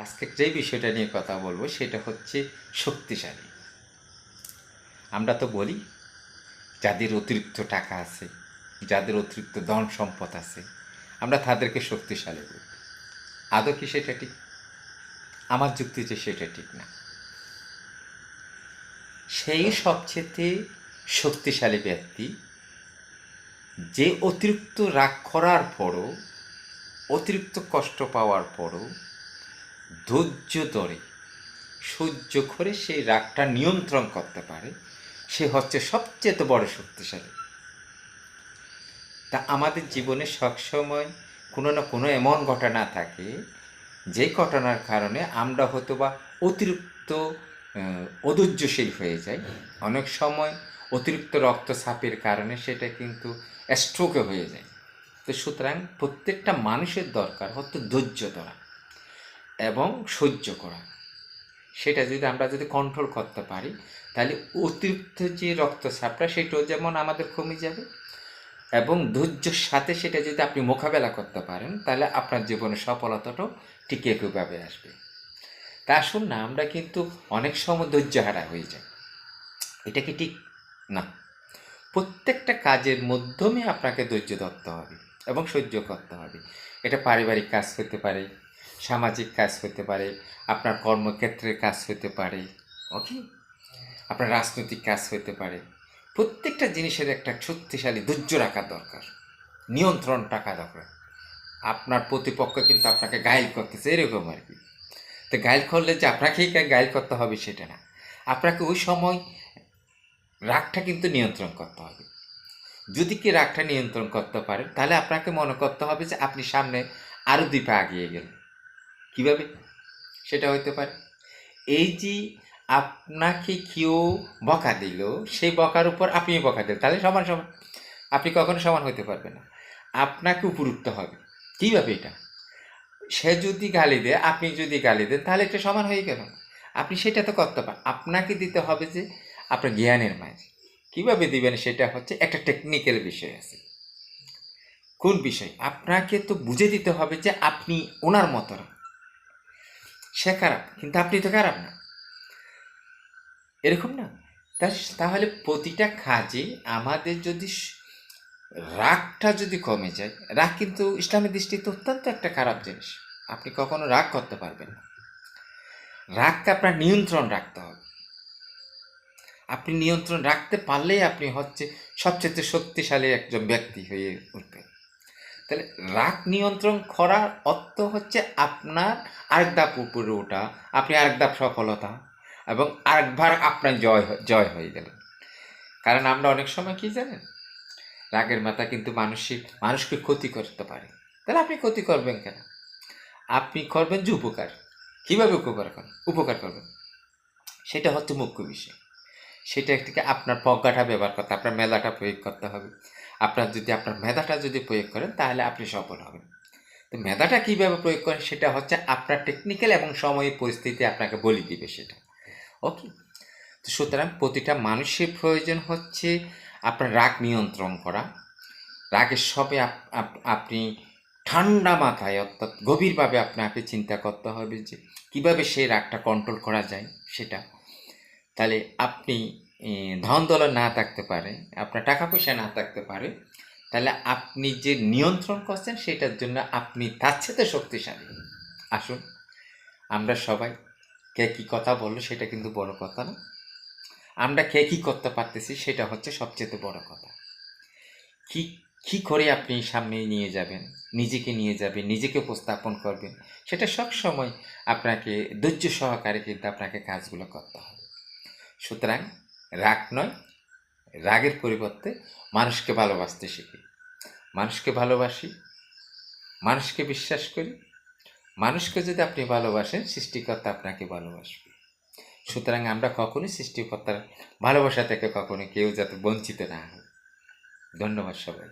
আজকে যে বিষয়টা নিয়ে কথা বলবো সেটা হচ্ছে শক্তিশালী। আমরা তো বলি যাদের অতিরিক্ত টাকা আছে, যাদের অতিরিক্ত ধন সম্পদ আছে, আমরা তাদেরকে শক্তিশালী বলি। আদৌ কি সেটা ঠিক? আমার যুক্তি যে সেটা ঠিক না। সেই সবচেয়ে শক্তিশালী ব্যক্তি যে অতিরিক্ত রাগ করার পরও, অতিরিক্ত কষ্ট পাওয়ার পরও ধৈর্য ধরে সহ্য করে সেই রাগটা নিয়ন্ত্রণ করতে পারে, সে হচ্ছে সবচেয়ে বড় শক্তিশালী। তা আমাদের জীবনে সবসময় কোনো না কোনো এমন ঘটনা থাকে যে ঘটনার কারণে আমরা হয়তো বা অতিরিক্ত অধৈর্যশীল হয়ে যাই। অনেক সময় অতিরিক্ত রক্তচাপের কারণে সেটা কিন্তু স্ট্রোকে হয়ে যায়। তো সুতরাং প্রত্যেকটা মানুষের দরকার হচ্ছে ধৈর্য ধরা এবং সহ্য করা। সেটা যদি আমরা কন্ট্রোল করতে পারি, তাহলে অতিরিক্ত যে রক্তচাপটা সেটাও যেমন আমাদের কমে যাবে, এবং ধৈর্যের সাথে সেটা যদি আপনি মোকাবেলা করতে পারেন, তাহলে আপনার জীবনে সফলতাটাও ঠিক একইভাবে আসবে। তা আসুন না, আমরা কিন্তু অনেক সময় ধৈর্য হারা হয়ে যায়। এটা কি ঠিক না? প্রত্যেকটা কাজের মাধ্যমে আপনাকে ধৈর্য ধরতে হবে এবং সহ্য করতে হবে। এটা পারিবারিক কাজ হতে পারে, সামাজিক কাজ হতে পারে, আপনার কর্মক্ষেত্রের কাজ হতে পারে, ওকে, আপনার রাজনৈতিক কাজ হতে পারে। প্রত্যেকটা জিনিসের একটা শক্তিশালী ধৈর্য রাখা দরকার, নিয়ন্ত্রণ রাখা দরকার। আপনার প্রতিপক্ষ কিন্তু আপনাকে ঘায়েল করতেছে, এরকম আর কি। তো ঘায়েল করলে যে আপনাকেই ঘায়েল করতে হবে সেটা না, আপনাকে ওই সময় রাগটা কিন্তু নিয়ন্ত্রণ করতে হবে। যদি কি রাগটা নিয়ন্ত্রণ করতে পারেন, তাহলে আপনাকে মনে করতে হবে যে আপনি সামনে আরও 2 পা এগিয়ে গেলেন। কীভাবে সেটা হতে পারে? এই যে আপনাকে কেউ বকা দিল, সেই বকার উপর আপনিও বকা দিলেন, তাহলে সমান সমান। আপনি কখনো সমান হতে পারবেন না, আপনাকে উপর উঠতে হবে। কীভাবে এটা? সে যদি গালি দেয়, আপনি যদি গালি দেন, তাহলে এটা সমান হয়ে গেল। আপনি সেটা তো করতে পারেন। আপনাকে দিতে হবে যে আপনার জ্ঞানের মাঝে। কীভাবে দিবেন সেটা হচ্ছে একটা টেকনিক্যাল বিষয় আছে। কোন বিষয়? আপনাকে তো বুঝে দিতে হবে যে আপনি ওনার মতো না, সে খারাপ কিন্তু আপনি তো খারাপ না, এরকম না? তাহলে প্রতিটা কাজে আমাদের যদি রাগটা যদি কমে যায়, রাগ কিন্তু ইসলামের দৃষ্টিতে অত্যন্ত একটা খারাপ জিনিস। আপনি কখনো রাগ করতে পারবেন না। রাগকে আপনার নিয়ন্ত্রণ রাখতে হবে। আপনি নিয়ন্ত্রণ রাখতে পারলেই আপনি হচ্ছে সবচেয়ে শক্তিশালী একজন ব্যক্তি হয়ে উঠবেন। তাহলে রাগ নিয়ন্ত্রণ করার অর্থ হচ্ছে আপনার আরেক ধাপ উপরে ওঠা, আপনি আরেক ধাপ সফলতা, এবং আরেকবার আপনার জয় হয়ে গেলেন। কারণ আমরা অনেক সময় কি জানেন, রাগের মাথা কিন্তু মানুষকে ক্ষতি করতে পারে। তাহলে আপনি ক্ষতি করবেন কেন? আপনি করবেন যে উপকার। কীভাবে উপকার করবেন সেটা হচ্ছে মুখ্য বিষয়। সেটা থেকে আপনার প্রজ্ঞাটা ব্যবহার করতে, আপনার মেধাটা প্রয়োগ করতে হবে। আপনার মেধাটা যদি প্রয়োগ করেন, তাহলে আপনি সফল হবেন। তো মেধাটা কীভাবে প্রয়োগ করেন সেটা হচ্ছে আপনার টেকনিক্যাল এবং সময় পরিস্থিতি আপনাকে বলে দিবে সেটা, ওকে। তো সুতরাং প্রতিটা মানুষের প্রয়োজন হচ্ছে আপনার রাগ নিয়ন্ত্রণ করা। রাগের সবে আপনি ঠান্ডা মাথায়, অর্থাৎ গভীরভাবে আপনাকে চিন্তা করতে হবে যে কীভাবে সেই রাগটা কন্ট্রোল করা যায় সেটা। তাহলে আপনি ধন দৌলত না থাকতে পারে, আপনার টাকা পয়সা না থাকতে পারে, তাহলে আপনি যে নিয়ন্ত্রণ করছেন সেটার জন্য আপনি তার সাথে শক্তিশালী। আসুন, আমরা সবাই কে কী কথা বললো সেটা কিন্তু বড় কথা না, আমরা কে কী করতে পারতেছি সেটা হচ্ছে সবচেয়ে বড় কথা। কী করে আপনি সামনে নিয়ে যাবেন, নিজেকে নিয়ে যাবেন, নিজেকে উপস্থাপন করবেন, সেটা সব সময় আপনাকে ধৈর্য সহকারে কিন্তু আপনাকে কাজগুলো করতে হবে। সুতরাং রাগ নয়, রাগের পরিবর্তে মানুষকে ভালোবাসতে শিখি। মানুষকে ভালোবাসি, মানুষকে বিশ্বাস করি। মানুষকে যদি আপনি ভালোবাসেন, সৃষ্টিকর্তা আপনাকে ভালোবাসবে। সুতরাং আমরা কখনোই সৃষ্টিকর্তার ভালোবাসা থেকে কখনো কেউ যাতে বঞ্চিত না হয়। ধন্যবাদ সবাই।